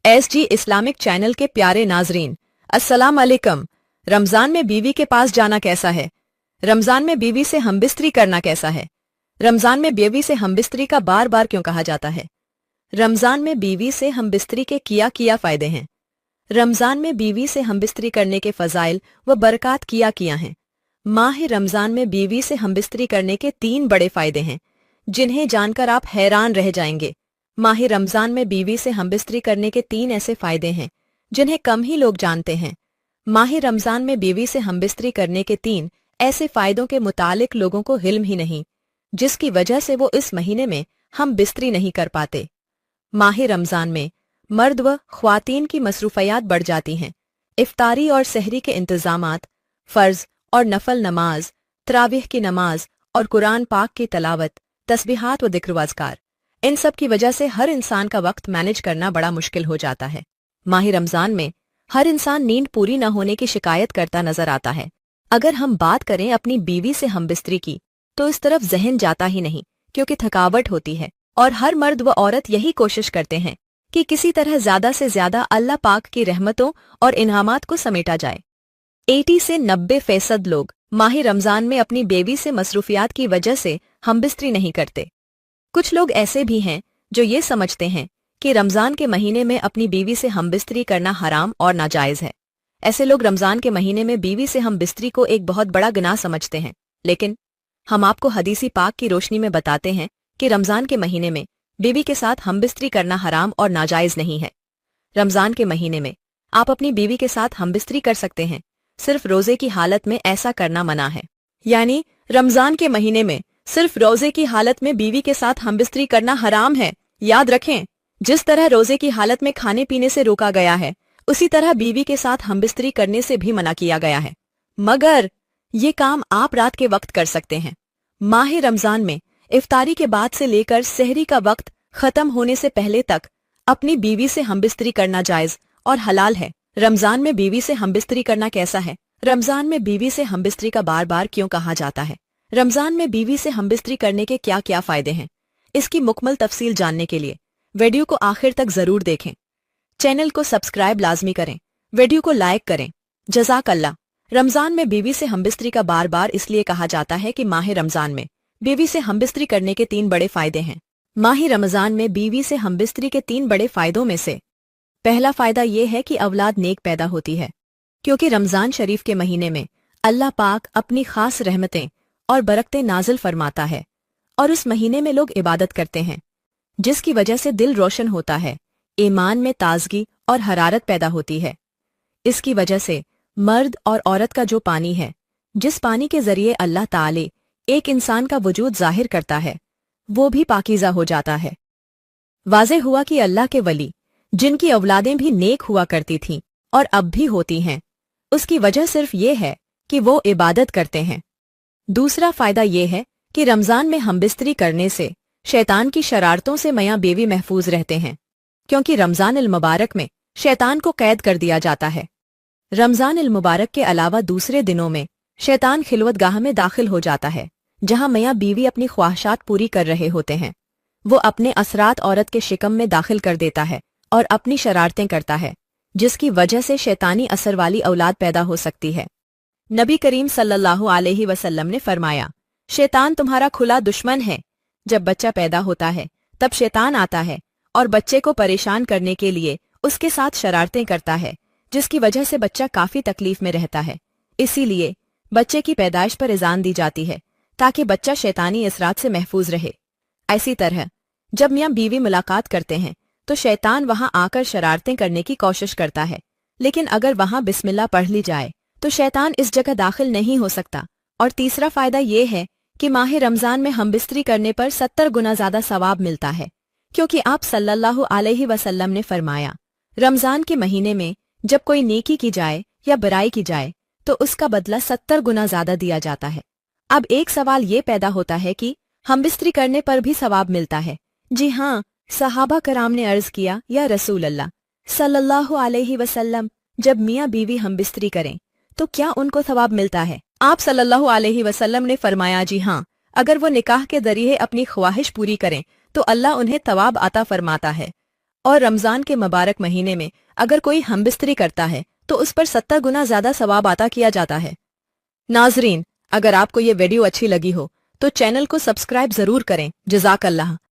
SG Islamic channel के प्यारे नाजरीन, अस्सलाम अलैकुम। रमजान में बीवी के पास जाना कैसा है? रमजान में बीवी से हमबिस्तरी करना कैसा है? रमजान में बीवी से हमबिस्तरी का बार बार क्यों कहा जाता है? रमजान में बीवी से हमबिस्तरी के किया फायदे हैं। रमजान में बीवी से हमबिस्तरी करने के फजाइल व बरकत किया हैं। माह रमजान में बीवी से हमबिस्तरी करने के 3 बड़े फायदे हैं, जिन्हें जानकर आप हैरान रह जाएंगे। माह रमजान में बीवी से हमबिस्तरी करने के 3 ऐसे फायदे हैं जिन्हें कम ही लोग जानते हैं। माह रमजान में बीवी से हमबिस्तरी करने के 3 ऐसे फायदों के मुतालिक लोगों को इल्म ही नहीं, जिसकी वजह से वो इस महीने में हमबिस्तरी नहीं कर पाते। माह रमजान में मर्द व ख्वातीन की मसरूफियात बढ़ जाती हैं। इफ्तारी और सहरी के इंतजामात, फ़र्ज और नफल नमाज, तरावीह की नमाज और कुरान पाक की तलावत, तस्बीहात व दिक्र व अज़कार, इन सब की वजह से हर इंसान का वक्त मैनेज करना बड़ा मुश्किल हो जाता है। माह रमजान में हर इंसान नींद पूरी न होने की शिकायत करता नजर आता है। अगर हम बात करें अपनी बीवी से हमबिस्तरी की, तो इस तरफ जहन जाता ही नहीं, क्योंकि थकावट होती है और हर मर्द व औरत यही कोशिश करते हैं कि किसी तरह ज्यादा से ज्यादा अल्लाह पाक की रहमतों और इनामात को समेटा जाए। 80 से 90% लोग माह रमजान में अपनी बीवी से मसरूफियात की वजह से हमबिस्तरी नहीं करते। कुछ लोग ऐसे भी हैं जो ये समझते हैं कि रमजान के महीने में अपनी बीवी से हमबिस्तरी करना हराम और नाजायज है। ऐसे लोग रमजान के महीने में बीवी से हमबिस्तरी को एक बहुत बड़ा गुनाह समझते हैं, लेकिन हम आपको हदीसी पाक की रोशनी में बताते हैं कि रमजान के महीने में बीवी के साथ हमबिस्तरी करना हराम और नाजायज नहीं है। रमजान के महीने में आप अपनी बीवी के साथ हमबिस्तरी कर सकते हैं, सिर्फ रोजे की हालत में ऐसा करना मना है। यानी रमजान के महीने में सिर्फ रोजे की हालत में बीवी के साथ हमबिस्तरी करना हराम है। याद रखें, जिस तरह रोजे की हालत में खाने पीने से रोका गया है, उसी तरह बीवी के साथ हमबिस्तरी करने से भी मना किया गया है, मगर ये काम आप रात के वक्त कर सकते हैं। माह रमजान में इफ्तारी के बाद से लेकर सहरी का वक्त खत्म होने से पहले तक अपनी बीवी से हमबिस्तरी करना जायज और हलाल है। रमजान में बीवी से हमबिस्तरी करना कैसा है? रमजान में बीवी से हमबिस्तरी का बार बार क्यों कहा जाता है? रमजान में बीवी से हमबिस्तरी करने के क्या फायदे हैं? इसकी मुकम्मल तफसील जानने के लिए वीडियो को आखिर तक जरूर देखें। चैनल को सब्सक्राइब लाजमी करें, वीडियो को लाइक करें। जज़ाक अल्लाह। रमजान में बीवी से हमबिस्तरी का बार बार इसलिए कहा जाता है कि माह रमजान में बीवी से हमबिस्तरी करने के 3 बड़े फायदे हैं। माह रमजान में बीवी से हमबिस्तरी के 3 बड़े फायदों में से पहला फायदा ये है कि औलाद नेक पैदा होती है, क्योंकि रमजान शरीफ के महीने में अल्लाह पाक अपनी खास रहमतें और बरकतें नाजिल फरमाता है और उस महीने में लोग इबादत करते हैं, जिसकी वजह से दिल रोशन होता है, ईमान में ताजगी और हरारत पैदा होती है। इसकी वजह से मर्द और औरत का जो पानी है, जिस पानी के जरिए अल्लाह ताले एक इंसान का वजूद जाहिर करता है, वो भी पाकीज़ा हो जाता है। वाज़े हुआ कि अल्लाह के वली, जिनकी औलादें भी नेक हुआ करती थीं और अब भी होती हैं, उसकी वजह सिर्फ ये है कि वो इबादत करते हैं। दूसरा फायदा ये है कि रमजान में हमबिस्तरी करने से शैतान की शरारतों से मियां बीवी महफूज रहते हैं, क्योंकि रमजान अल मुबारक में शैतान को कैद कर दिया जाता है। रमजान अल मुबारक के अलावा दूसरे दिनों में शैतान खिलवत गाह में दाखिल हो जाता है, जहां मियां बीवी अपनी ख्वाहिशात पूरी कर रहे होते हैं। वो अपने असरात औरत के शिकम में दाखिल कर देता है और अपनी शरारतें करता है, जिसकी वजह से शैतानी असर वाली औलाद पैदा हो सकती है। नबी करीम सल्लल्लाहु अलैहि वसल्लम ने फरमाया, शैतान तुम्हारा खुला दुश्मन है। जब बच्चा पैदा होता है तब शैतान आता है और बच्चे को परेशान करने के लिए उसके साथ शरारतें करता है, जिसकी वजह से बच्चा काफी तकलीफ में रहता है। इसीलिए बच्चे की पैदाइश पर इज़ान दी जाती है, ताकि बच्चा शैतानी असरात से महफूज रहे। ऐसी तरह जब मियां बीवी मुलाकात करते हैं तो शैतान वहां आकर शरारतें करने की कोशिश करता है, लेकिन अगर वहां बिस्मिल्लाह पढ़ ली जाए तो शैतान इस जगह दाखिल नहीं हो सकता। और तीसरा फायदा ये है कि माह रमजान में हमबिस्तरी करने पर 70 गुना ज्यादा सवाब मिलता है, क्योंकि आप सल्लल्लाहु अलैहि वसल्लम ने फरमाया, रमजान के महीने में जब कोई नेकी की जाए या बुराई की जाए तो उसका बदला 70 गुना ज्यादा दिया जाता है। अब एक सवाल ये पैदा होता है कि हमबिस्तरी करने पर भी सवाब मिलता है? जी हाँ, सहाबा कराम ने अर्ज किया, या रसूल अल्लाह सल्लल्लाहु अलैहि वसल्लम, जब मियाँ बीवी हमबिस्तरी करें तो क्या उनको सवाब मिलता है? आप सल्लल्लाहु अलैहि वसल्लम ने फरमाया, जी हाँ, अगर वो निकाह के जरिए अपनी ख्वाहिश पूरी करें तो अल्लाह उन्हें तवाब अता फरमाता है और रमज़ान के मुबारक महीने में अगर कोई हमबिस्तरी करता है तो उस पर 70 गुना ज़्यादा सवाब अता किया जाता है। नाजरीन, अगर आपको ये वीडियो अच्छी लगी हो तो चैनल को सब्सक्राइब ज़रूर करें। जज़ाकल्लाह।